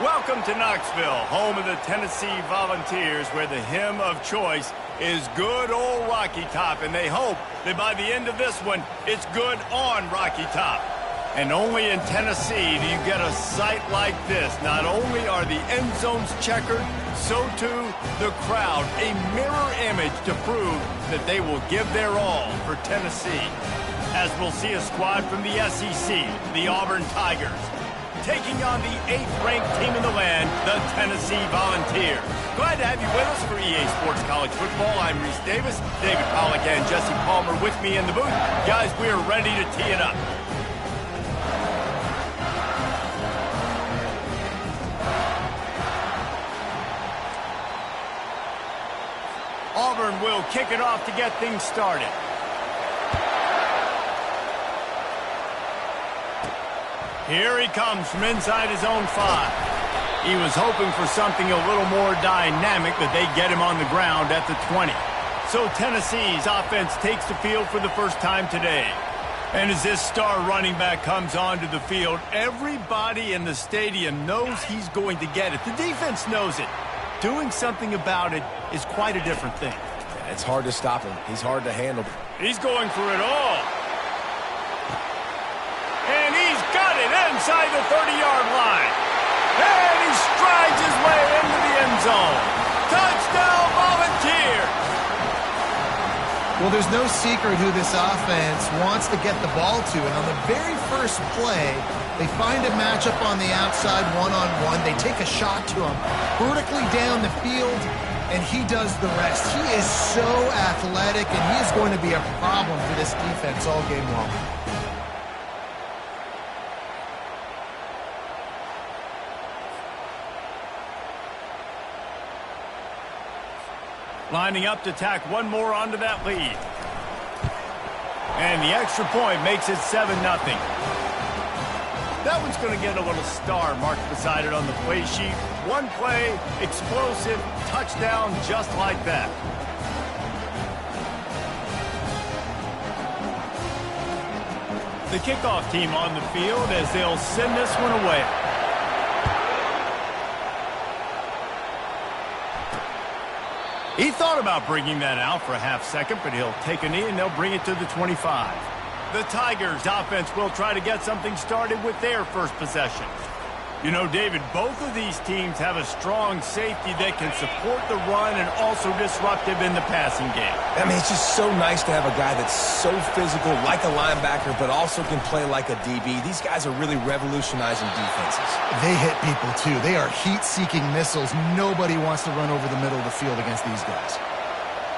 Welcome to Knoxville, home of the Tennessee Volunteers, where the hymn of choice is Good Old Rocky Top, and they hope that by the end of this one, it's good on Rocky Top. And only in Tennessee do you get a sight like this. Not only are the end zones checkered, so too the crowd, a mirror image to prove that they will give their all for Tennessee. As we'll see a squad from the SEC, the Auburn Tigers, taking on the 8th-ranked team in the land, the Tennessee Volunteers. Glad to have you with us for EA Sports College Football. I'm Reese Davis, David Pollack and Jesse Palmer with me in the booth. Guys, we are ready to tee it up. Auburn will kick it off to get things started. Here he comes from inside his own 5. He was hoping for something a little more dynamic, but they get him on the ground at the 20. So Tennessee's offense takes the field for the first time today. And as this star running back comes onto the field, everybody in the stadium knows he's going to get it. The defense knows it. Doing something about it is quite a different thing. Yeah, it's hard to stop him. He's hard to handle. He's going for it all. And he's got it inside the 30-yard line. And he strides his way into the end zone. Touchdown, Volunteers! Well, there's no secret who this offense wants to get the ball to. And on the very first play, they find a matchup on the outside one-on-one. They take a shot to him vertically down the field, and he does the rest. He is so athletic, and he is going to be a problem for this defense all game long. Lining up to tack one more onto that lead. And the extra point makes it 7-0. That one's going to get a little star marked beside it on the play sheet. One play, explosive, touchdown just like that. The kickoff team on the field as they'll send this one away. He thought about bringing that out for a half second, but he'll take a knee and they'll bring it to the 25. The Tigers offense will try to get something started with their first possession. You know, David, both of these teams have a strong safety that can support the run and also disruptive in the passing game. I mean, it's just so nice to have a guy that's so physical, like a linebacker, but also can play like a DB. These guys are really revolutionizing defenses. They hit people, too. They are heat-seeking missiles. Nobody wants to run over the middle of the field against these guys.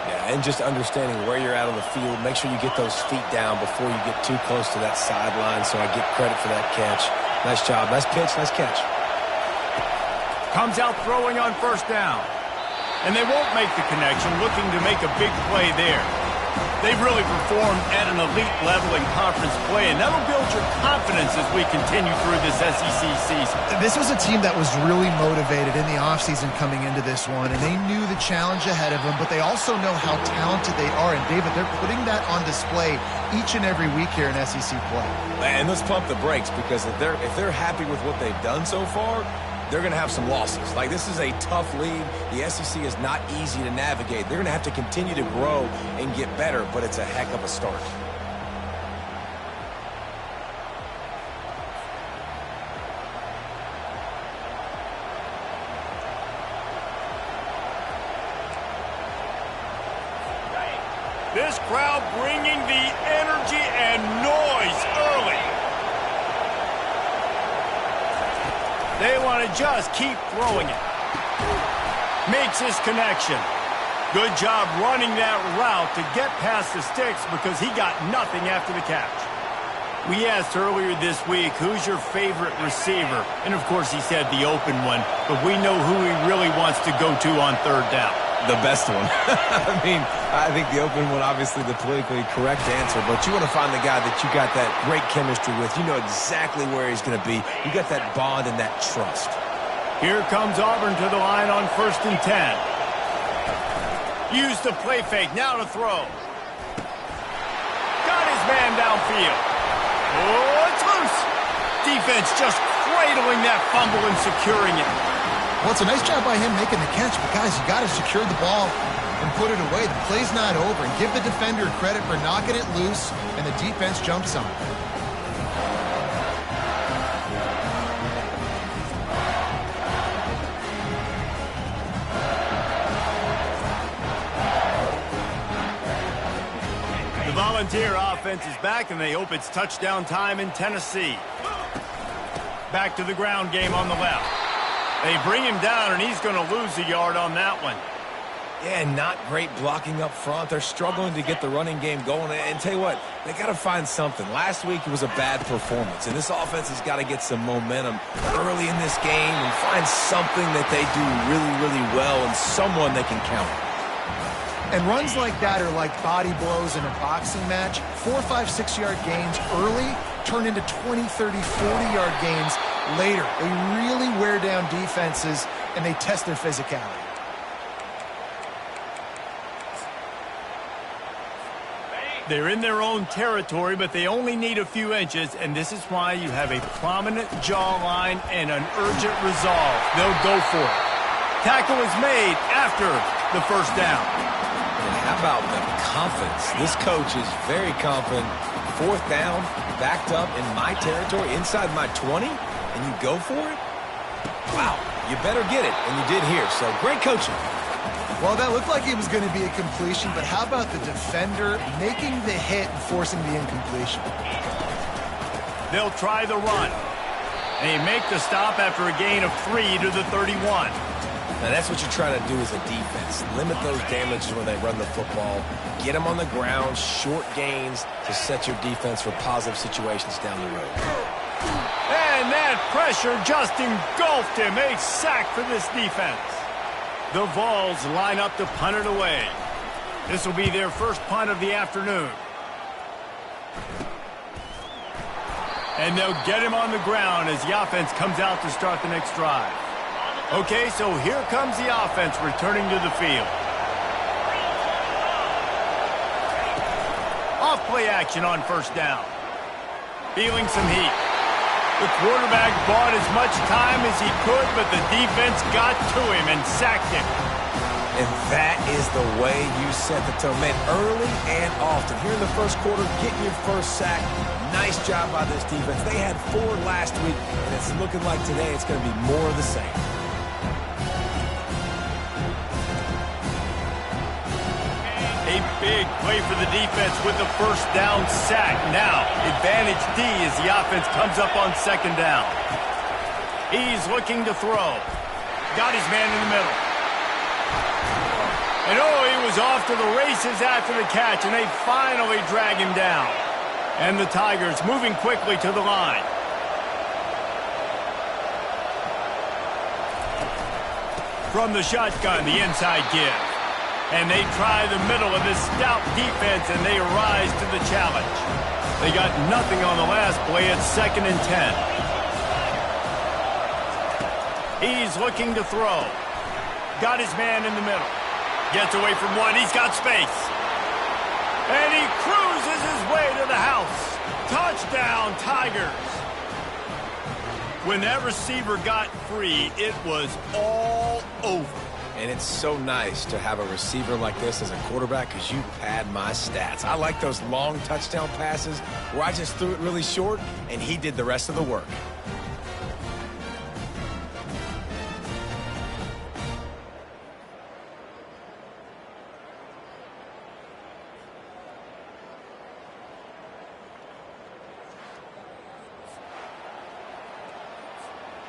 Yeah, and just understanding where you're at on the field, make sure you get those feet down before you get too close to that sideline, so I get credit for that catch. Nice job. Nice pitch. Nice catch. Comes out throwing on first down. and they won't make the connection, looking to make a big play there. They've really performed at an elite level in conference play, and that'll build your confidence as we continue through this SEC season. This was a team that was really motivated in the offseason coming into this one, and they knew the challenge ahead of them, but they also know how talented they are. And, David, they're putting that on display each and every week here in SEC play. And let's pump the brakes, because if they're happy with what they've done so far, they're going to have some losses. Like, this is a tough league. The SEC is not easy to navigate. They're going to have to continue to grow and get better, but it's a heck of a start. This crowd bringing the energy and noise early. They want to just keep throwing it. Makes his connection. Good job running that route to get past the sticks because he got nothing after the catch. We asked earlier this week, who's your favorite receiver? And, of course, he said the open one, but we know who he really wants to go to on third down. The best one. I think the open one, obviously the politically correct answer, but you want to find the guy that you got that great chemistry with. You know exactly where he's going to be. You got that bond and that trust. Here comes Auburn to the line on 1st and 10. Use the play fake, now to throw. Got his man downfield. Oh, it's loose. Defense just cradling that fumble and securing it. Well, it's a nice job by him making the catch, but, guys, you got to secure the ball and put it away. The play's not over. And give the defender credit for knocking it loose, and the defense jumps on it. The Volunteer offense is back, and they hope it's touchdown time in Tennessee. Back to the ground game on the left. They bring him down, and he's going to lose a yard on that one. Yeah, not great blocking up front. They're struggling to get the running game going. And tell you what, they got to find something. Last week it was a bad performance, and this offense has got to get some momentum early in this game and find something that they do really, really well and someone they can count on. And runs like that are like body blows in a boxing match. 4, 5, 6-yard gains early turn into 20, 30, 40-yard gains later. They really wear down defenses, and they test their physicality. They're in their own territory, but they only need a few inches, and this is why you have a prominent jawline and an urgent resolve. They'll go for it. Tackle is made after the first down. And how about the confidence? This coach is very confident. 4th down, backed up in my territory, inside my 20, and you go for it? Wow, you better get it, and you did here. So great coaching. Well, that looked like it was going to be a completion, but how about the defender making the hit and forcing the incompletion? They'll try the run. They make the stop after a gain of 3 to the 31. Now, that's what you're trying to do as a defense. Limit those damages when they run the football. Get them on the ground, short gains to set your defense for positive situations down the road. And that pressure just engulfed him. A sack for this defense. The Vols line up to punt it away. This will be their first punt of the afternoon. And they'll get him on the ground as the offense comes out to start the next drive. Okay, so here comes the offense returning to the field. Off play action on 1st down. Feeling some heat. The quarterback bought as much time as he could, but the defense got to him and sacked him. And that is the way you set the tone. Man, early and often. Here in the first quarter, getting your first sack. Nice job by this defense. They had 4 last week, and it's looking like today it's going to be more of the same. A big play for the defense with the 1st down sack. Now, advantage D as the offense comes up on 2nd down. He's looking to throw. Got his man in the middle. And he was off to the races after the catch, and they finally drag him down. And the Tigers moving quickly to the line. From the shotgun, the inside give. And they try the middle of this stout defense, and they rise to the challenge. They got nothing on the last play. It's 2nd and 10. He's looking to throw. Got his man in the middle. Gets away from one. He's got space. And he cruises his way to the house. Touchdown, Tigers. When that receiver got free, it was all over. And it's so nice to have a receiver like this as a quarterback because you pad my stats. I like those long touchdown passes where I just threw it really short and he did the rest of the work.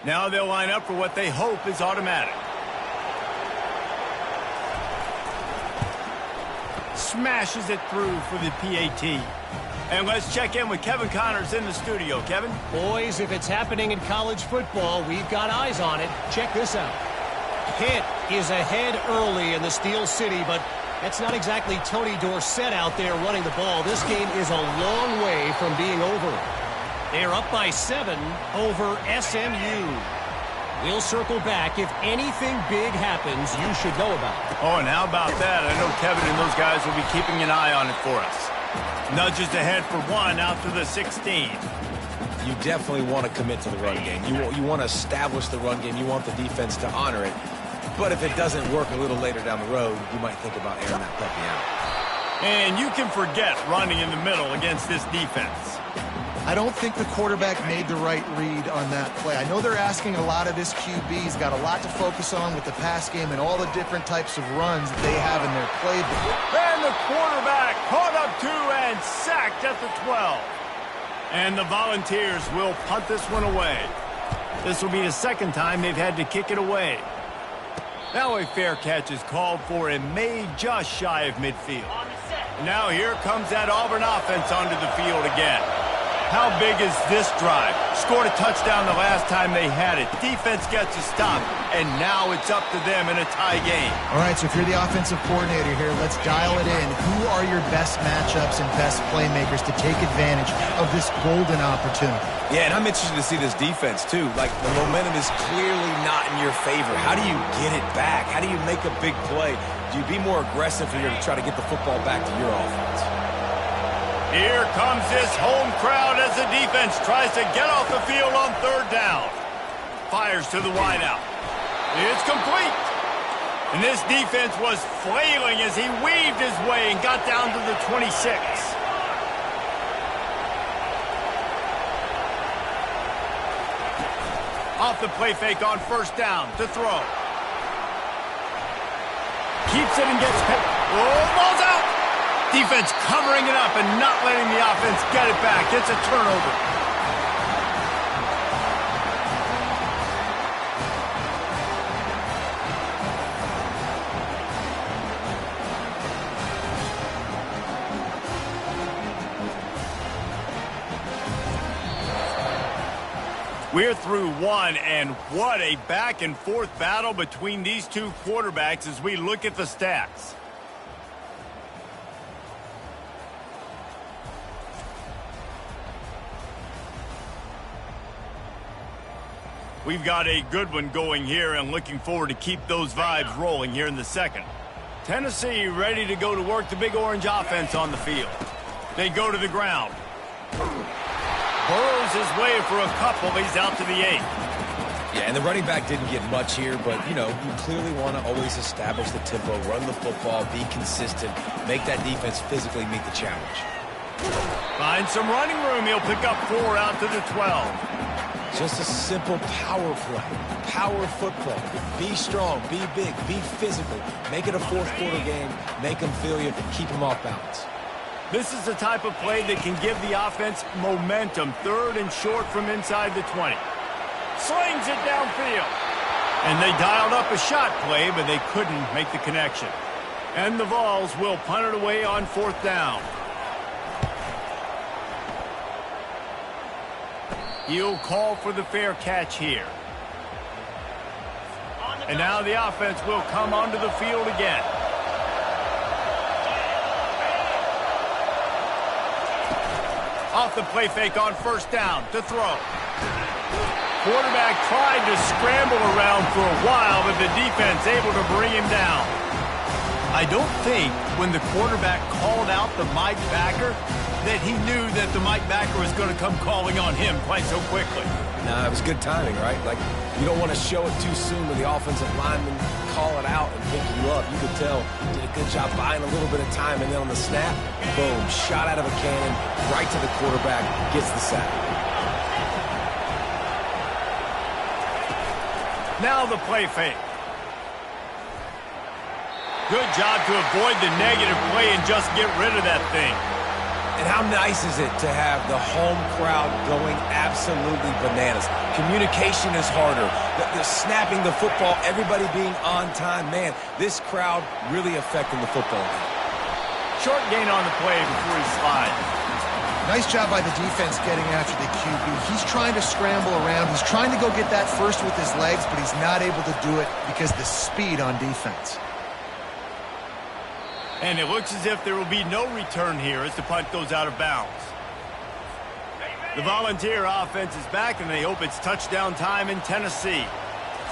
Now they'll line up for what they hope is automatic. Smashes it through for the PAT. And let's check in with Kevin Connors in the studio. Kevin? Boys, if it's happening in college football, we've got eyes on it. Check this out. Pitt is ahead early in the Steel City, but that's not exactly Tony Dorsett out there running the ball. This game is a long way from being over. They're up by 7 over SMU. We'll circle back. If anything big happens, you should know about it. Oh, and how about that? I know Kevin and those guys will be keeping an eye on it for us. Nudges ahead for 1 out to the 16. You definitely want to commit to the run game. You want to establish the run game. You want the defense to honor it. But if it doesn't work a little later down the road, you might think about airing that puppy out. And you can forget running in the middle against this defense. I don't think the quarterback made the right read on that play. I know they're asking a lot of this QB. He's got a lot to focus on with the pass game and all the different types of runs that they have in their playbook. And the quarterback caught up to and sacked at the 12. And the Volunteers will punt this one away. This will be the 2nd time they've had to kick it away. Now a fair catch is called for and made just shy of midfield. Now here comes that Auburn offense onto the field again. How big is this drive? Scored a touchdown the last time they had it. Defense gets a stop, and now it's up to them in a tie game. All right, so if you're the offensive coordinator here, let's dial it in. Who are your best matchups and best playmakers to take advantage of this golden opportunity? Yeah, and I'm interested to see this defense, too. Like, the momentum is clearly not in your favor. How do you get it back? How do you make a big play? Do you be more aggressive here to try to get the football back to your offense? Here comes this home crowd as the defense tries to get off the field on 3rd down. Fires to the wideout. It's complete. And this defense was flailing as he weaved his way and got down to the 26. Off the play fake on 1st down to throw. Keeps it and gets picked. Oh, ball's out. Defense covering it up and not letting the offense get it back. It's a turnover. We're through 1, and what a back-and-forth battle between these two quarterbacks as we look at the stats. We've got a good one going here and looking forward to keep those vibes rolling here in the 2nd. Tennessee ready to go to work the Big Orange offense on the field. They go to the ground. Burrows his way for a couple. He's out to the 8. Yeah, and the running back didn't get much here, but, you know, you clearly want to always establish the tempo, run the football, be consistent, make that defense physically meet the challenge. Find some running room. He'll pick up 4 out to the 12. Just a simple power play, power football. Be strong, be big, be physical. Make it a 4th quarter game. Make them feel you, keep them off balance. This is the type of play that can give the offense momentum. 3rd and short from inside the 20. Slings it downfield. And they dialed up a shot play, but they couldn't make the connection. And the Vols will punt it away on 4th down. He'll call for the fair catch here. And now the offense will come onto the field again. Off the play fake on first down to throw. Quarterback tried to scramble around for a while, but the defense able to bring him down. I don't think when the quarterback called out the Mike backer that he knew that the Mike backer was going to come calling on him quite so quickly. Nah, it was good timing, right? Like, you don't want to show it too soon when the offensive lineman call it out and pick you up. You could tell did a good job buying a little bit of time, and then on the snap, boom, shot out of a cannon, right to the quarterback, gets the sack. Now the play fake. Good job to avoid the negative play and just get rid of that thing. And how nice is it to have the home crowd going absolutely bananas? Communication is harder. The snapping the football, everybody being on time. Man, this crowd really affecting the football game. Short gain on the play before he slides. Nice job by the defense getting after the QB. He's trying to scramble around. He's trying to go get that first with his legs, but he's not able to do it because of the speed on defense. And it looks as if there will be no return here as the punt goes out of bounds. The Volunteer offense is back, and they hope it's touchdown time in Tennessee.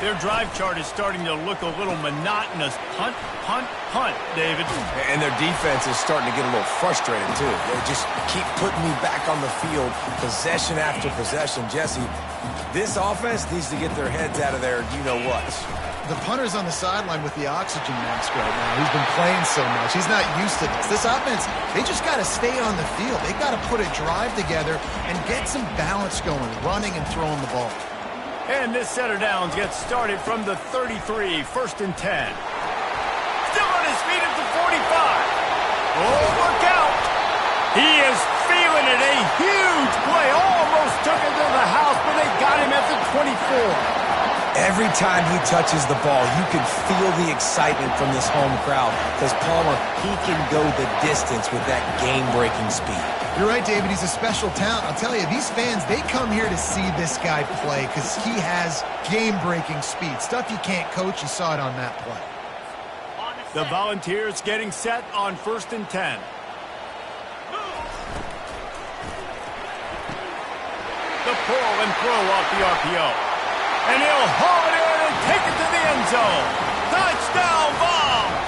Their drive chart is starting to look a little monotonous. Punt, punt, punt, David. And their defense is starting to get a little frustrated, too. They just keep putting me back on the field, possession after possession. Jesse, this offense needs to get their heads out of their you-know-what. The punter's on the sideline with the oxygen mask right now. He's been playing so much. He's not used to this. This offense, they just got to stay on the field. They got to put a drive together and get some balance going, running and throwing the ball. And this set of downs gets started from the 33, 1st and 10. Still on his feet at the 45. Oh, look out. He is feeling it. A huge play. Almost took it to the house, but they got him at the 24. Every time he touches the ball, you can feel the excitement from this home crowd because Palmer, he can go the distance with that game-breaking speed. You're right, David. He's a special talent. I'll tell you, these fans, they come here to see this guy play because he has game-breaking speed. Stuff you can't coach. You saw it on that play. The Volunteers getting set on 1st and 10. The pull and throw off the RPO. And he'll haul it in and take it to the end zone. Touchdown, Vols!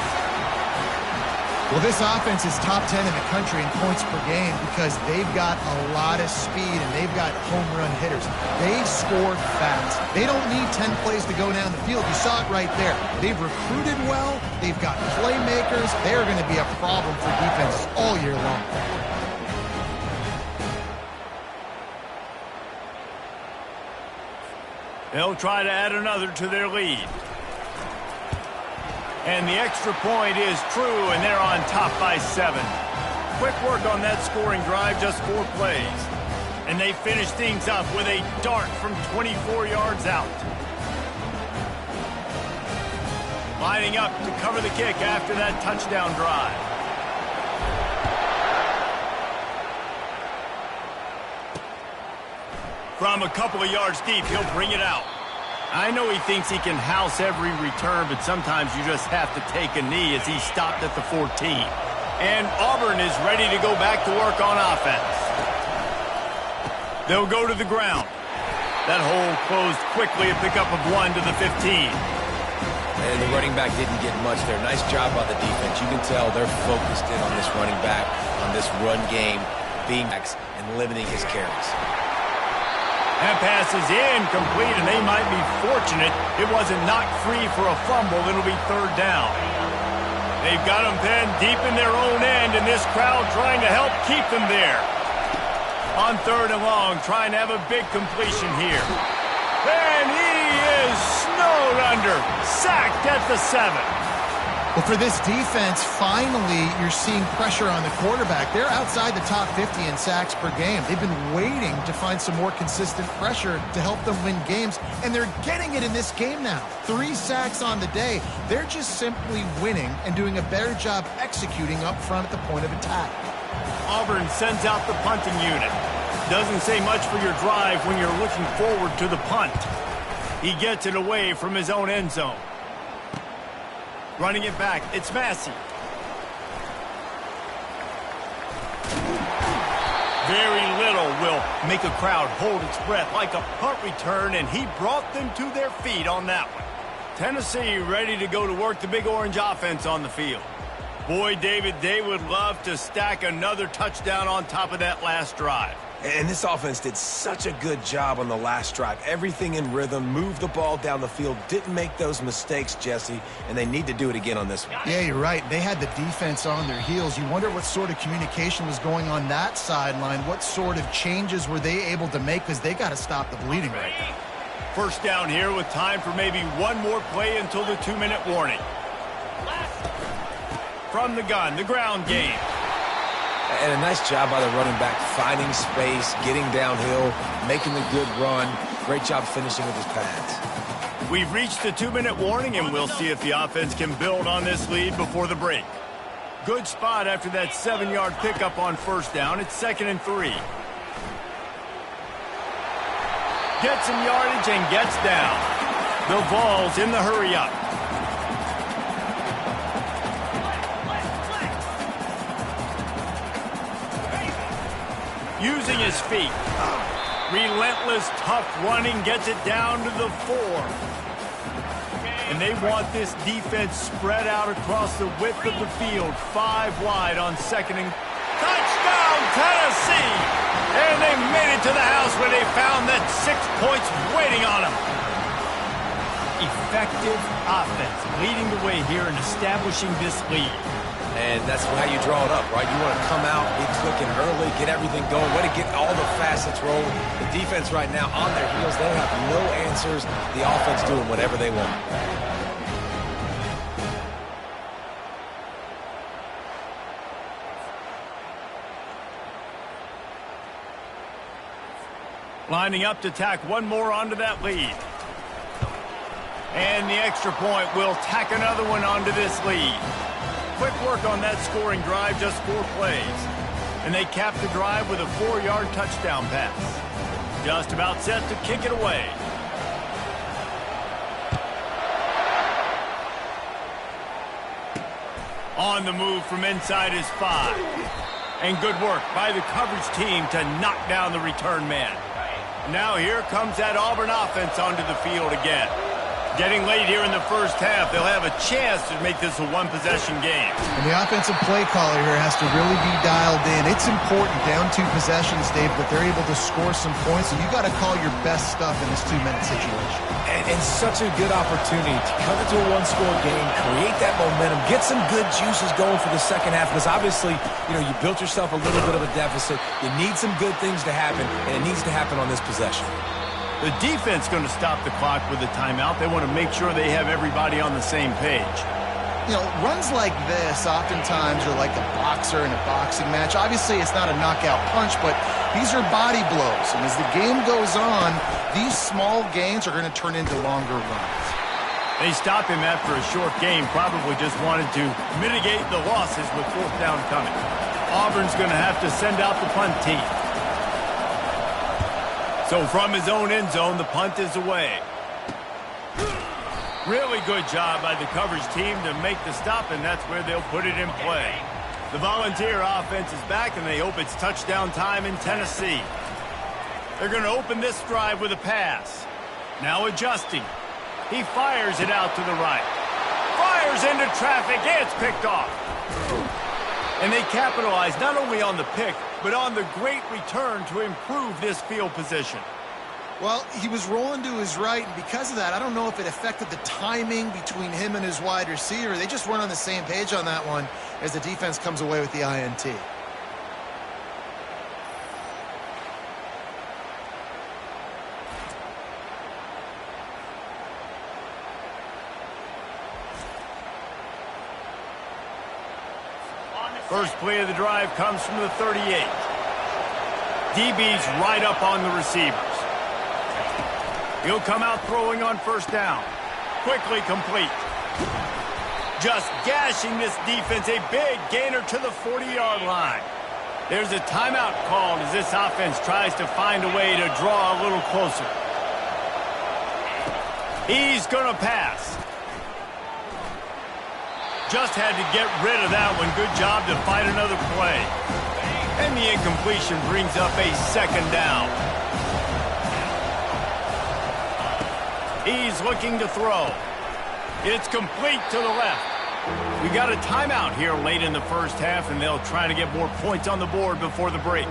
Well, this offense is top 10 in the country in points per game because they've got a lot of speed and they've got home run hitters. They scored fast. They don't need 10 plays to go down the field. You saw it right there. They've recruited well. They've got playmakers. They're going to be a problem for defenses all year long. They'll try to add another to their lead. And the extra point is true, and they're on top by 7. Quick work on that scoring drive, just 4 plays. And they finish things up with a dart from 24 yards out. Lining up to cover the kick after that touchdown drive. From a couple of yards deep, he'll bring it out. I know he thinks he can house every return, but sometimes you just have to take a knee as he stopped at the 14. And Auburn is ready to go back to work on offense. They'll go to the ground. That hole closed quickly, a pickup of 1 to the 15. And the running back didn't get much there. Nice job by the defense. You can tell they're focused in on this running back, on this run game, being and limiting his carries. That pass is incomplete, and they might be fortunate it wasn't knocked free for a fumble. It'll be 3rd down. They've got them pinned deep in their own end, and this crowd trying to help keep them there. On 3rd and long, trying to have a big completion here. And he is snowed under, sacked at the 7. Well, for this defense, finally, you're seeing pressure on the quarterback. They're outside the top 50 in sacks per game. They've been waiting to find some more consistent pressure to help them win games, and they're getting it in this game now. 3 sacks on the day. They're just simply winning and doing a better job executing up front at the point of attack. Auburn sends out the punting unit. Doesn't say much for your drive when you're looking forward to the punt. He gets it away from his own end zone. Running it back, it's Massey. Very little will make a crowd hold its breath like a punt return, and he brought them to their feet on that one. Tennessee ready to go to work the Big Orange offense on the field. Boy, David, they would love to stack another touchdown on top of that last drive. And this offense did such a good job on the last drive. Everything in rhythm, moved the ball down the field, didn't make those mistakes, Jesse, and they need to do it again on this one. Yeah, you're right. They had the defense on their heels. You wonder what sort of communication was going on that sideline. What sort of changes were they able to make, because they got to stop the bleeding right now. First down here with time for maybe one more play until the 2-minute warning. From the gun, the ground game. And a nice job by the running back, finding space, getting downhill, making the good run. Great job finishing with his pads. We've reached the 2-minute warning, and we'll see if the offense can build on this lead before the break. Good spot after that 7-yard pickup on first down. It's 2nd and 3. Gets some yardage and gets down. The Vols in the hurry-up. Using his feet. Relentless, tough running gets it down to the 4. And they want this defense spread out across the width of the field. 5 wide on 2nd and... Touchdown, Tennessee! And they made it to the house where they found that 6 points waiting on them. Effective offense leading the way here and establishing this lead. And that's how you draw it up, right? You want to come out, be clicking early, get everything going, way to get all the facets rolling. The defense right now on their heels, they have no answers. The offense doing whatever they want. Lining up to tack one more onto that lead. And the extra point will tack another one onto this lead. Quick work on that scoring drive, just 4 plays. And they cap the drive with a 4-yard touchdown pass. Just about set to kick it away. On the move from inside his 5. And good work by the coverage team to knock down the return man. Now here comes that Auburn offense onto the field again. Getting late here in the first half, they'll have a chance to make this a one-possession game. And the offensive play caller here has to really be dialed in. It's important, down 2 possessions, Dave, that they're able to score some points, and you got to call your best stuff in this 2-minute situation. And such a good opportunity to come into a one-score game, create that momentum, get some good juices going for the second half, because obviously, you know, you built yourself a little bit of a deficit. You need some good things to happen, and it needs to happen on this possession. The defense going to stop the clock with a timeout. They want to make sure they have everybody on the same page. You know, runs like this oftentimes are like a boxer in a boxing match. Obviously, it's not a knockout punch, but these are body blows. And as the game goes on, these small gains are going to turn into longer runs. They stopped him after a short game, probably just wanted to mitigate the losses with 4th down coming. Auburn's going to have to send out the punt team. So from his own end zone, the punt is away. Really good job by the coverage team to make the stop, and that's where they'll put it in play. The Volunteer offense is back, and they hope it's touchdown time in Tennessee. They're going to open this drive with a pass. Now adjusting. He fires it out to the right. Fires into traffic. It's picked off. And they capitalize not only on the pick, but on the great return to improve this field position. Well, he was rolling to his right, and because of that, I don't know if it affected the timing between him and his wide receiver. They just weren't on the same page on that one as the defense comes away with the INT. First play of the drive comes from the 38. DB's right up on the receivers. He'll come out throwing on first down. Quickly complete. Just gashing this defense. A big gainer to the 40-yard line. There's a timeout called as this offense tries to find a way to draw a little closer. He's going to pass. Just had to get rid of that one. Good job to find another play. And the incompletion brings up a second down. He's looking to throw. It's complete to the left. We got a timeout here late in the first half, and they'll try to get more points on the board before the break.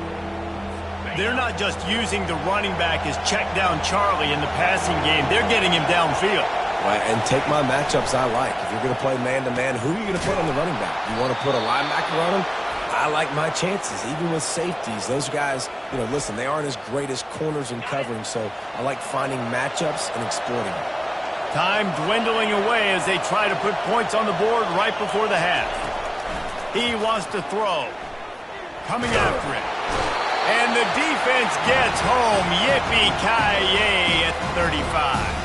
They're not just using the running back as check down Charlie in the passing game. They're getting him downfield. Right, and take my matchups I like. If you're going to play man-to-man, who are you going to put on the running back? You want to put a linebacker on him? I like my chances, even with safeties. Those guys, listen, they aren't as great as corners and covering, so I like finding matchups and exploiting them. Time dwindling away as they try to put points on the board right before the half. He wants to throw. Coming after it. And the defense gets home. Yippee-ki-yay at 35.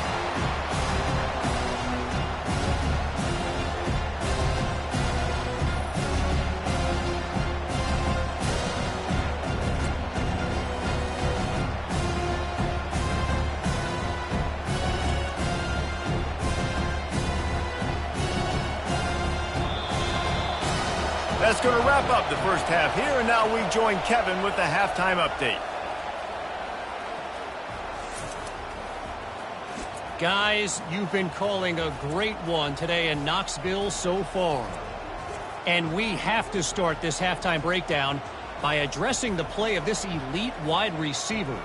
That's going to wrap up the first half here, and now we join Kevin with the halftime update. Guys, you've been calling a great one today in Knoxville so far. And we have to start this halftime breakdown by addressing the play of this elite wide receiver.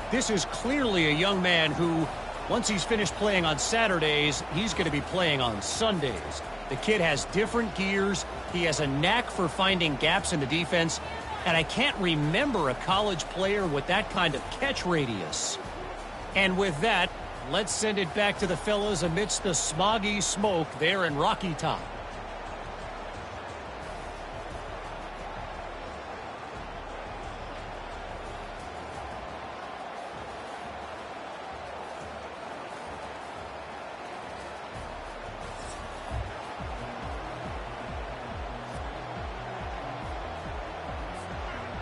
This is clearly a young man who, once he's finished playing on Saturdays, he's going to be playing on Sundays. The kid has different gears. He has a knack for finding gaps in the defense. And I can't remember a college player with that kind of catch radius. And with that, let's send it back to the fellas amidst the smoggy smoke there in Rocky Top.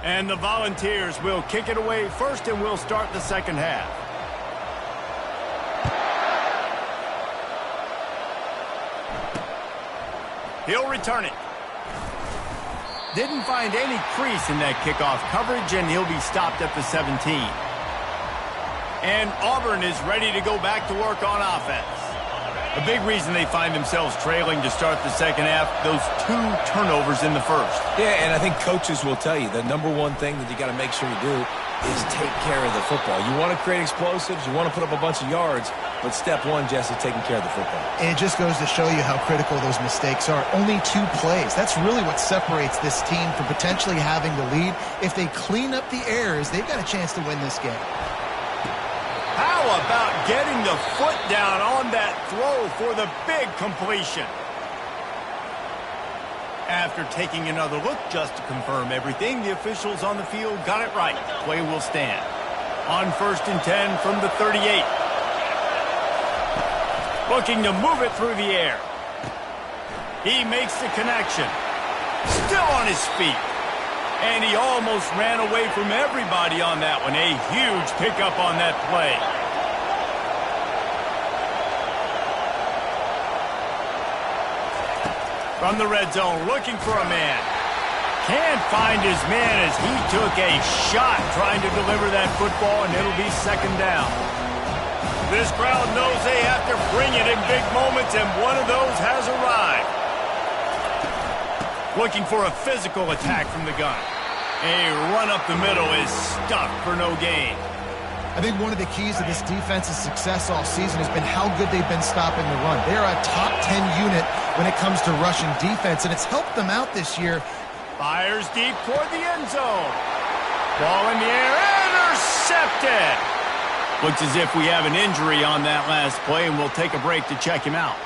And the Volunteers will kick it away first, and we'll start the second half. He'll return it. Didn't find any crease in that kickoff coverage, and he'll be stopped at the 17. And Auburn is ready to go back to work on offense. A big reason they find themselves trailing to start the second half, those 2 turnovers in the first. Yeah, and I think coaches will tell you the number one thing that you got to make sure you do is take care of the football. You want to create explosives, you want to put up a bunch of yards, but step one, Jesse, taking care of the football. And it just goes to show you how critical those mistakes are. Only 2 plays. That's really what separates this team from potentially having the lead. If they clean up the errors, they've got a chance to win this game. How about getting the foot down on that throw for the big completion? After taking another look just to confirm everything, the officials on the field got it right. Play will stand. On 1st and 10 from the 38. Looking to move it through the air. He makes the connection. Still on his feet. And he almost ran away from everybody on that one. A huge pickup on that play. From the red zone, looking for a man. Can't find his man as he took a shot trying to deliver that football, and it'll be second down. This crowd knows they have to bring it in big moments, and one of those has arrived. Looking for a physical attack from the gun. A run up the middle is stuck for no gain. I think one of the keys to this defense's success all season has been how good they've been stopping the run. They're a top 10 unit when it comes to rushing defense, and it's helped them out this year. Fires deep toward the end zone. Ball in the air, intercepted. Looks as if we have an injury on that last play, and we'll take a break to check him out.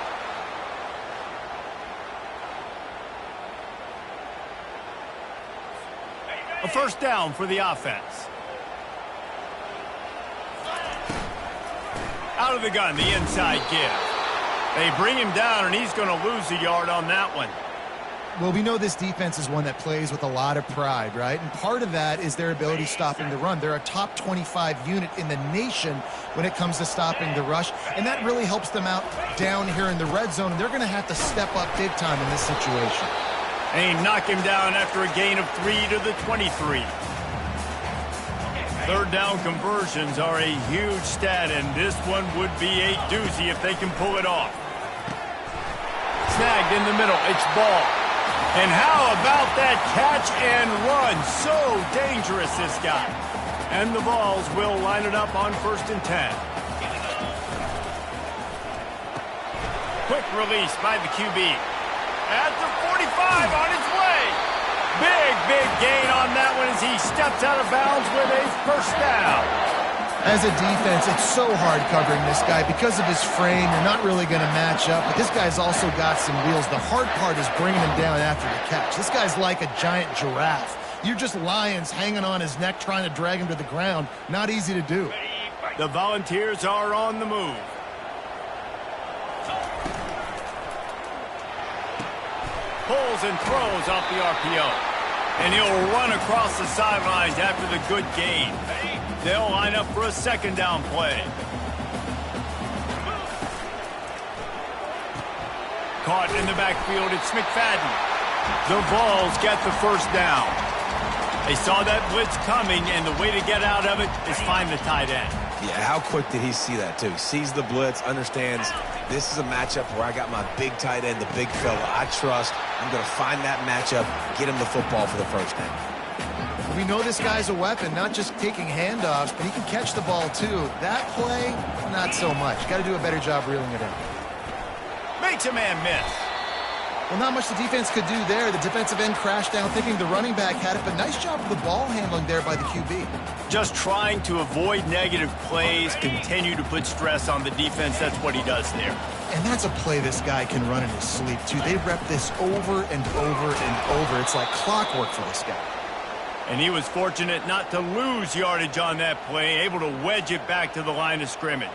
A first down for the offense. Out of the gun, the inside give. They bring him down, and he's going to lose a yard on that one. Well, we know this defense is one that plays with a lot of pride, right? And part of that is their ability stopping the run. They're a top 25 unit in the nation when it comes to stopping the rush, and that really helps them out down here in the red zone, and they're going to have to step up big time in this situation. And knock him down after a gain of 3 to the 23. Third down conversions are a huge stat, and this one would be a doozy if they can pull it off. Snagged in the middle, it's ball. And how about that catch and run? So dangerous, this guy. And the Vols will line it up on 1st and 10. Quick release by the QB. At the 45 on his way. Big gain on that one as he steps out of bounds with a first down. As a defense, it's so hard covering this guy. Because of his frame, you're not really going to match up. But this guy's also got some wheels. The hard part is bringing him down after the catch. This guy's like a giant giraffe. You're just lions hanging on his neck trying to drag him to the ground. Not easy to do. The Volunteers are on the move. Pulls and throws off the RPO. And he'll run across the sidelines after the good gain. They'll line up for a second down play. Caught in the backfield, it's McFadden. The Vols get the first down. They saw that blitz coming, and the way to get out of it is find the tight end. Yeah, how quick did he see that, too? He sees the blitz, understands this is a matchup where I got my big tight end, the big fella I trust. I'm going to find that matchup, get him the football for the first down. We know this guy's a weapon, not just taking handoffs, but he can catch the ball, too. That play, not so much. Got to do a better job reeling it in. Makes a man miss. Well, not much the defense could do there. The defensive end crashed down thinking the running back had it, but nice job of the ball handling there by the QB. Just trying to avoid negative plays, continue to put stress on the defense. That's what he does there. And that's a play this guy can run in his sleep, too. They rep this over and over and over. It's like clockwork for this guy. And he was fortunate not to lose yardage on that play, able to wedge it back to the line of scrimmage.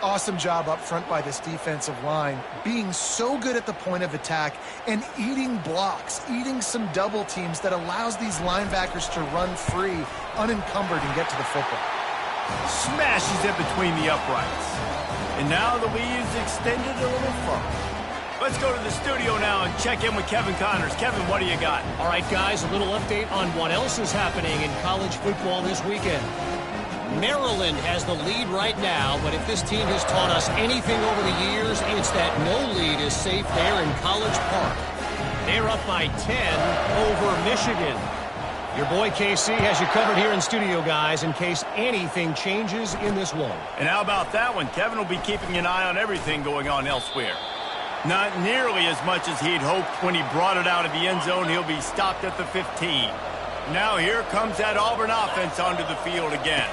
Awesome job up front by this defensive line, being so good at the point of attack and eating blocks, eating some double teams that allows these linebackers to run free, unencumbered, and get to the football. Smashes it between the uprights. And now the lead is extended a little further. Let's go to the studio now and check in with Kevin Connors. Kevin, what do you got? All right, guys, a little update on what else is happening in college football this weekend. Maryland has the lead right now, but if this team has taught us anything over the years, it's that no lead is safe there in College Park. They're up by 10 over Michigan. Your boy KC has you covered here in studio, guys, in case anything changes in this one. And how about that one? Kevin will be keeping an eye on everything going on elsewhere. Not nearly as much as he'd hoped when he brought it out of the end zone. He'll be stopped at the 15. Now here comes that Auburn offense onto the field again.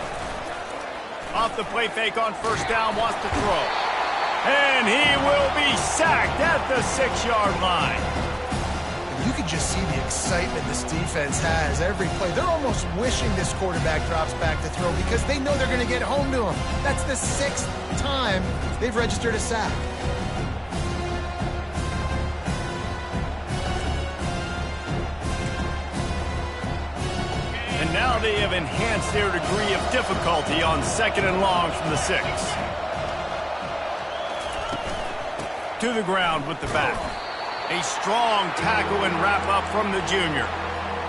Off the play fake on first down, wants to throw. And he will be sacked at the 6-yard line. You can just see the excitement this defense has every play. They're almost wishing this quarterback drops back to throw because they know they're going to get home to him. That's the 6th time they've registered a sack. And now they have enhanced their degree of difficulty on 2nd and long from the 6. To the ground with the back. A strong tackle and wrap-up from the junior.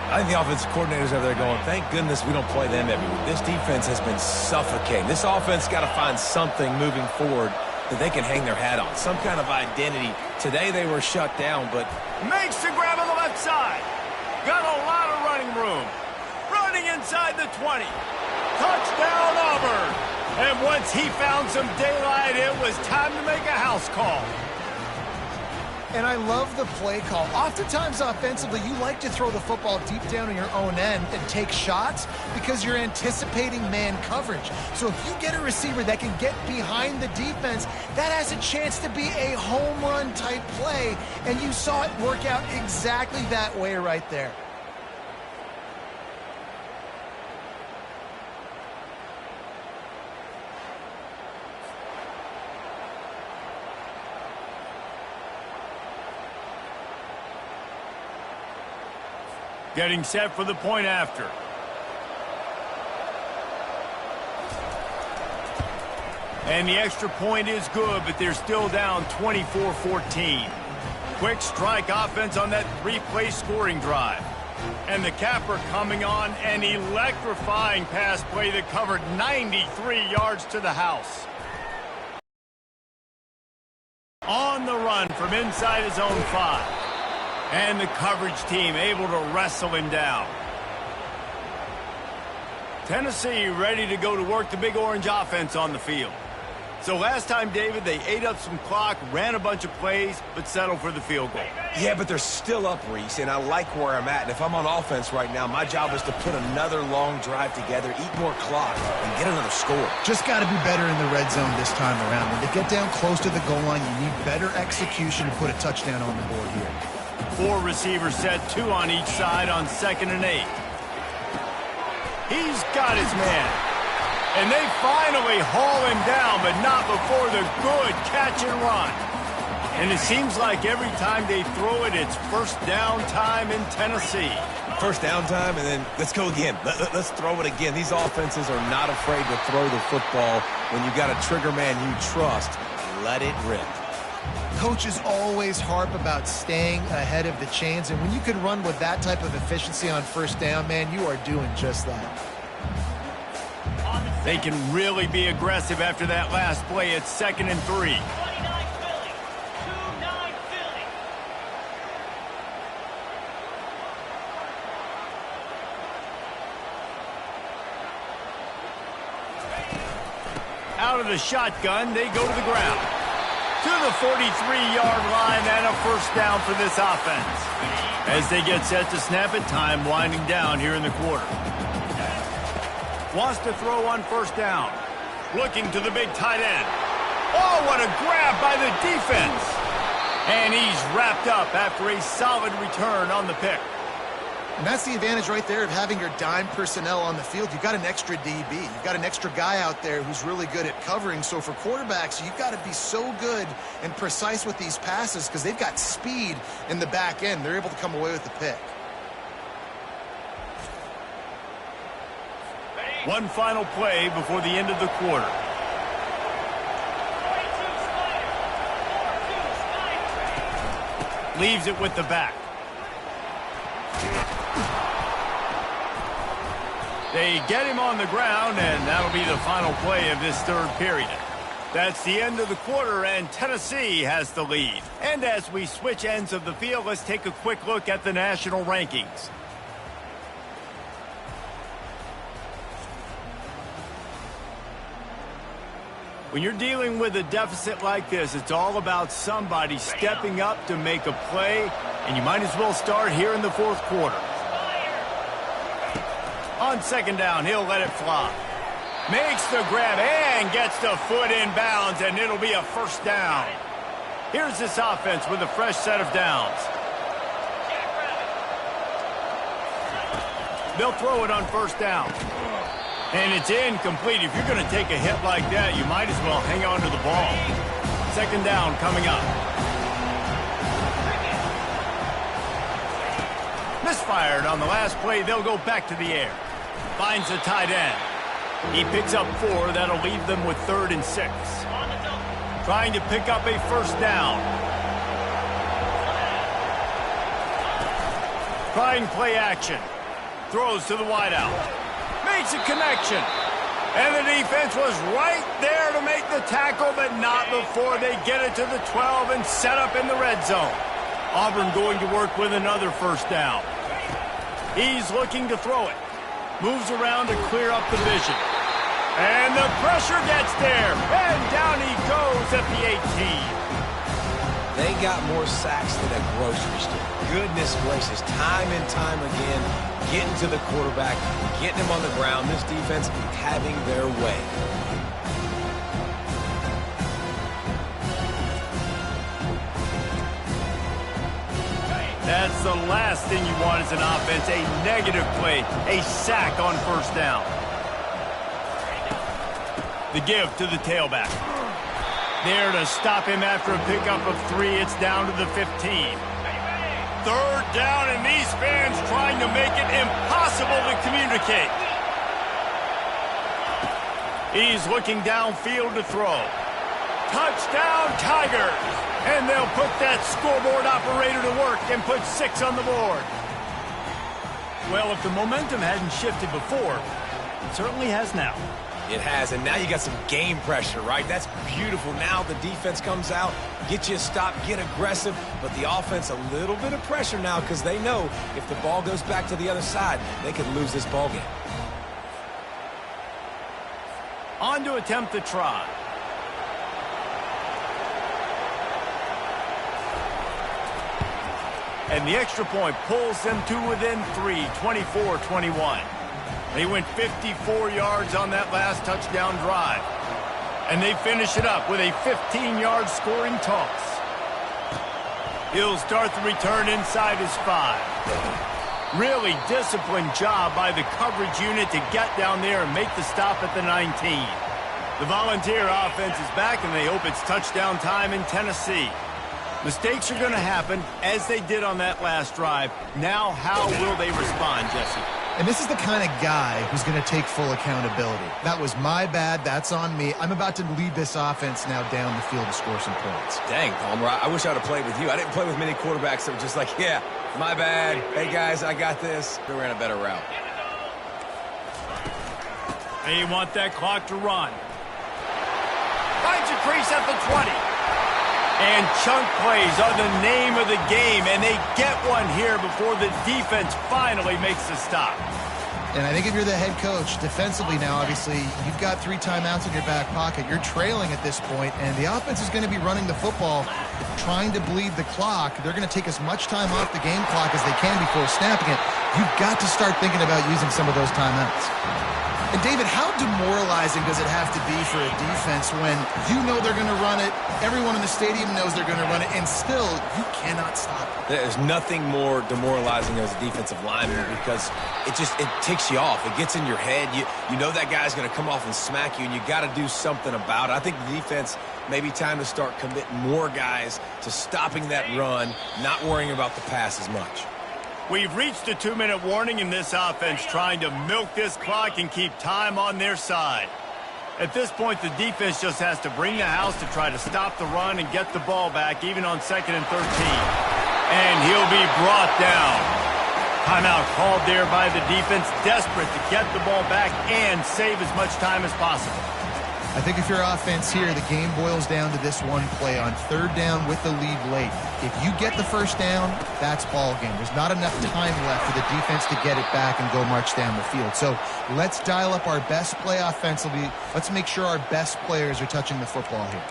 I think the offensive coordinators over there going, thank goodness we don't play them every week. This defense has been suffocating. This offense got to find something moving forward that they can hang their hat on, some kind of identity. Today they were shut down, but... Makes the grab on the left side. Got a lot of running room. Running inside the 20. Touchdown, Auburn. And once he found some daylight, it was time to make a house call. And I love the play call. Oftentimes offensively, you like to throw the football deep down on your own end and take shots because you're anticipating man coverage. So if you get a receiver that can get behind the defense, that has a chance to be a home run type play. And you saw it work out exactly that way right there. Getting set for the point after. And the extra point is good, but they're still down 24-14. Quick strike offense on that three-play scoring drive. And the capper coming on, an electrifying pass play that covered 93 yards to the house. On the run from inside his own 5. And the coverage team able to wrestle him down. Tennessee ready to go to work the Big Orange offense on the field. So last time, David, they ate up some clock, ran a bunch of plays, but settled for the field goal. Yeah, but they're still up, Reese, and I like where I'm at. And if I'm on offense right now, my job is to put another long drive together, eat more clock, and get another score. Just got to be better in the red zone this time around. When they get down close to the goal line, you need better execution to put a touchdown on the board here. 4 receivers set, 2 on each side on 2nd and 8. He's got his man. And they finally haul him down, but not before the good catch and run. And it seems like every time they throw it, it's first down time in Tennessee. First down time, and then let's go again. Let's throw it again. These offenses are not afraid to throw the football. When you got a trigger man you trust, let it rip. Coaches always harp about staying ahead of the chains, and when you can run with that type of efficiency on first down, man, you are doing just that. They can really be aggressive after that last play at 2nd and 3. 29 Philly. 2-9 Philly. Out of the shotgun, they go to the ground. To the 43-yard line and a first down for this offense. As they get set to snap it, time winding down here in the quarter. Wants to throw on first down. Looking to the big tight end. Oh, what a grab by the defense. And he's wrapped up after a solid return on the pick. And that's the advantage right there of having your dime personnel on the field. You've got an extra DB. You've got an extra guy out there who's really good at covering. So for quarterbacks, you've got to be so good and precise with these passes because they've got speed in the back end. They're able to come away with the pick. One final play before the end of the quarter. Leaves it with the back. They get him on the ground, and that'll be the final play of this third period. That's the end of the quarter, and Tennessee has the lead. And as we switch ends of the field, let's take a quick look at the national rankings. When you're dealing with a deficit like this, it's all about somebody stepping up to make a play, and you might as well start here in the fourth quarter. On 2nd down, he'll let it fly. Makes the grab and gets the foot in bounds, and it'll be a first down. Here's this offense with a fresh set of downs. They'll throw it on first down. And it's incomplete. If you're going to take a hit like that, you might as well hang on to the ball. 2nd down coming up. Misfired on the last play. They'll go back to the air. Finds the tight end. He picks up 4. That'll leave them with 3rd and 6. Trying to pick up a first down. Trying play action. Throws to the wideout. Makes a connection. And the defense was right there to make the tackle, but not before they get it to the 12 and set up in the red zone. Auburn going to work with another first down. He's looking to throw it. Moves around to clear up the vision. And the pressure gets there. And down he goes at the 18. They got more sacks than a grocery store. Goodness gracious, time and time again, getting to the quarterback, getting him on the ground. This defense having their way. That's the last thing you want as an offense, a negative play, a sack on first down. The give to the tailback. There to stop him after a pickup of 3. It's down to the 15. Third down, and these fans trying to make it impossible to communicate. He's looking downfield to throw. Touchdown, Tigers! And they'll put that scoreboard operator to work and put 6 on the board. Well, if the momentum hadn't shifted before, it certainly has now. It has, and now you got some game pressure, right? That's beautiful. Now the defense comes out, get you a stop, get aggressive, but the offense a little bit of pressure now because they know if the ball goes back to the other side, they could lose this ball game. On to attempt the try. And the extra point pulls them to within 3, 24-21. They went 54 yards on that last touchdown drive. And they finish it up with a 15-yard scoring toss. He'll start the return inside his 5. Really disciplined job by the coverage unit to get down there and make the stop at the 19. The Volunteer offense is back, and they hope it's touchdown time in Tennessee. Mistakes are going to happen, as they did on that last drive. Now, how will they respond, Jesse? And this is the kind of guy who's going to take full accountability. That was my bad. That's on me. I'm about to lead this offense now down the field to score some points. Dang, Palmer, I wish I would have played with you. I didn't play with many quarterbacks that were just like, yeah, my bad. Hey, guys, I got this. They ran a better route. They want that clock to run. Finds a crease at the 20. And chunk plays are the name of the game, and they get one here before the defense finally makes the stop. And I think if you're the head coach, defensively now, obviously, you've got 3 timeouts in your back pocket. You're trailing at this point, and the offense is going to be running the football, trying to bleed the clock. They're going to take as much time off the game clock as they can before snapping it. You've got to start thinking about using some of those timeouts. And, David, how demoralizing does it have to be for a defense when you know they're going to run it, everyone in the stadium knows they're going to run it, and still you cannot stop it? There's nothing more demoralizing as a defensive lineman because it ticks you off. It gets in your head. You know that guy's going to come off and smack you, and you got to do something about it. I think the defense maybe time to start committing more guys to stopping that run, not worrying about the pass as much. We've reached a 2-minute warning in this offense trying to milk this clock and keep time on their side. At this point, the defense just has to bring the house to try to stop the run and get the ball back, even on 2nd and 13. And he'll be brought down. Timeout called there by the defense, desperate to get the ball back and save as much time as possible. I think if you're offense here, the game boils down to this one play on 3rd down with the lead late. If you get the 1st down, that's ball game. There's not enough time left for the defense to get it back and go march down the field. So let's dial up our best play offensively. Let's make sure our best players are touching the football here.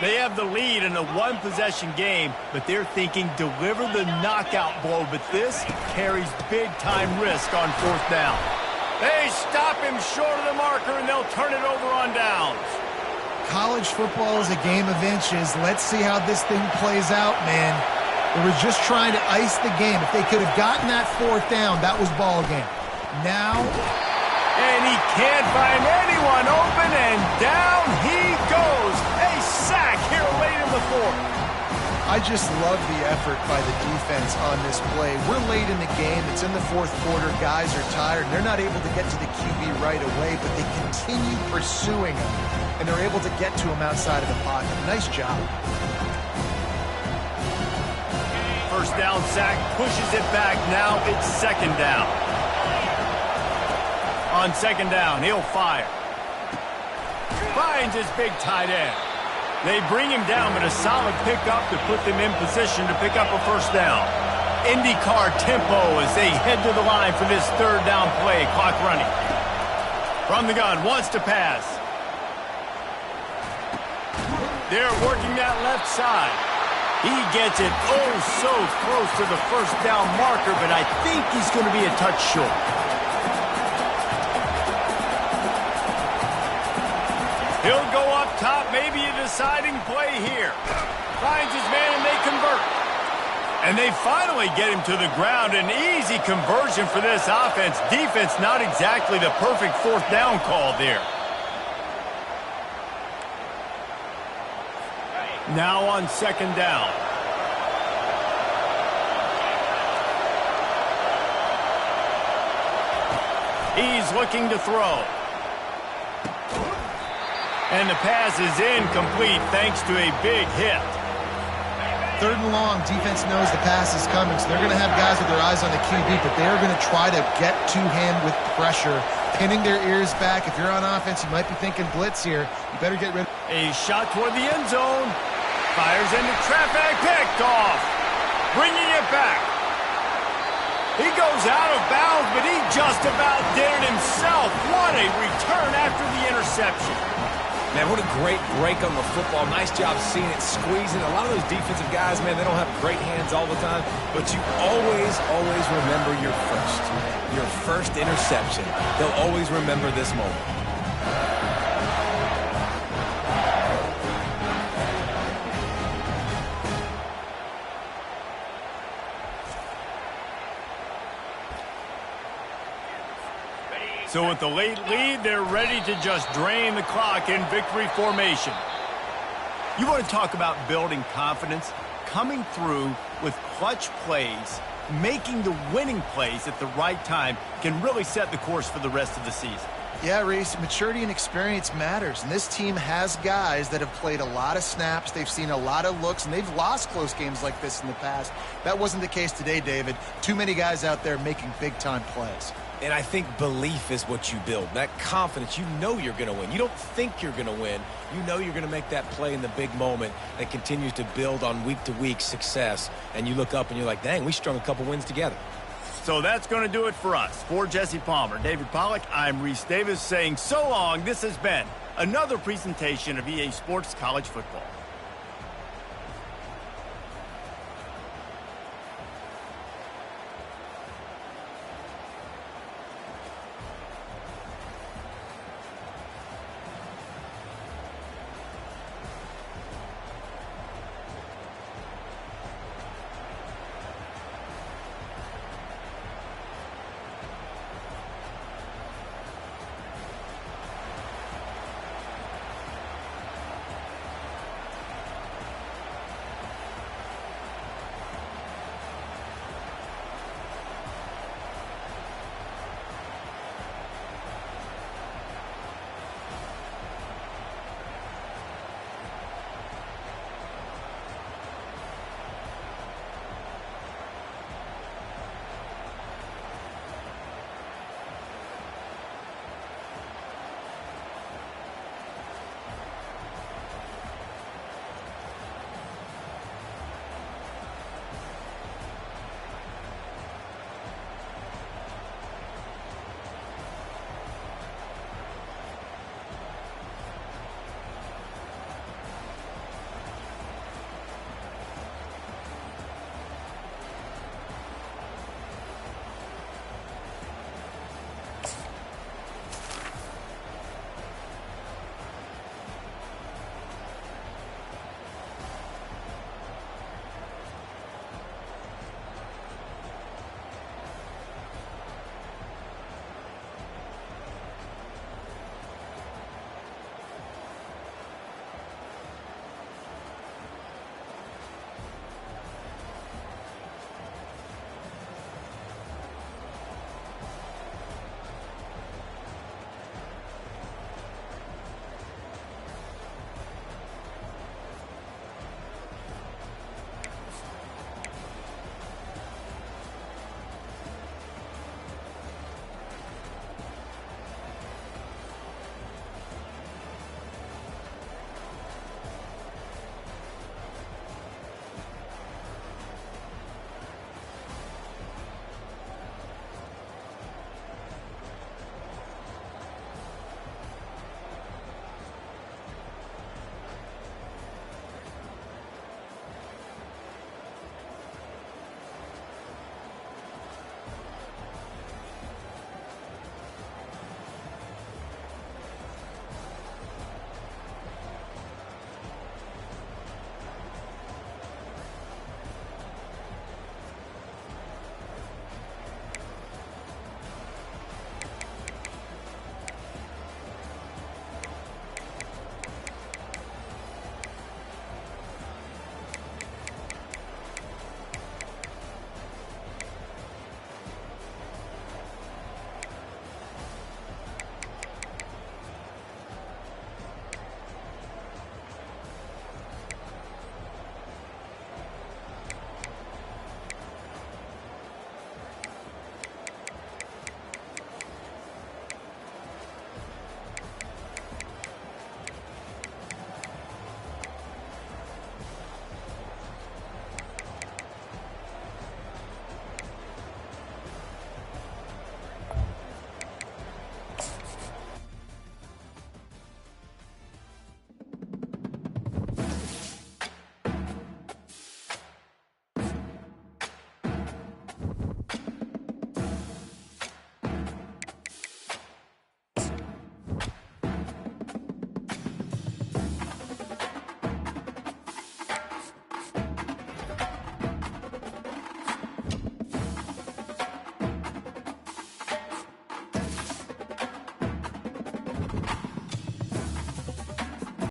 They have the lead in a 1-possession game, but they're thinking deliver the knockout blow, but this carries big-time risk on 4th down. They stop him short of the marker, and they'll turn it over on downs. College football is a game of inches. Let's see how this thing plays out, man. They were just trying to ice the game. If they could have gotten that 4th down, that was ball game. Now... And he can't find anyone open, and down he goes. A sack here late in the 4th. I just love the effort by the defense on this play. We're late in the game. It's in the 4th quarter. Guys are tired. They're not able to get to the QB right away, but they continue pursuing him, and they're able to get to him outside of the pocket. Nice job. 1st down sack pushes it back. Now it's 2nd down. On 2nd down, he'll fire. Finds his big tight end. They bring him down, but a solid pickup to put them in position to pick up a 1st down. IndyCar tempo as they head to the line for this 3rd down play. Clock running. From the gun, wants to pass. They're working that left side. He gets it oh so close to the 1st down marker, but I think he's going to be a touch short. He'll go up top, maybe a deciding play here. Finds his man and they convert. And they finally get him to the ground. An easy conversion for this offense. Defense not exactly the perfect fourth down call there. Now on second down. He's looking to throw. And the pass is incomplete thanks to a big hit. 3rd and long, defense knows the pass is coming, so they're going to have guys with their eyes on the QB, but they are going to try to get to him with pressure, pinning their ears back. If you're on offense, you might be thinking blitz here. You better get rid of A shot toward the end zone. Fires into traffic, picked off. Bringing it back. He goes out of bounds, but he just about did it himself. What a return after the interception. Man, what a great break on the football. Nice job seeing it, squeezing. A lot of those defensive guys, man, they don't have great hands all the time, but you always remember your first interception. They'll always remember this moment. So with the late lead, they're ready to just drain the clock in victory formation. You want to talk about building confidence? Coming through with clutch plays, making the winning plays at the right time can really set the course for the rest of the season. Yeah, Reese, maturity and experience matters, and this team has guys that have played a lot of snaps, they've seen a lot of looks, and they've lost close games like this in the past. That wasn't the case today, David. Too many guys out there making big-time plays. And I think belief is what you build. That confidence, you know you're going to win. You don't think you're going to win. You know you're going to make that play in the big moment that continues to build on week-to-week success. And you look up and you're like, dang, we strung a couple wins together. So that's going to do it for us. For Jesse Palmer, David Pollack, I'm Reese Davis saying so long. This has been another presentation of EA Sports College Football.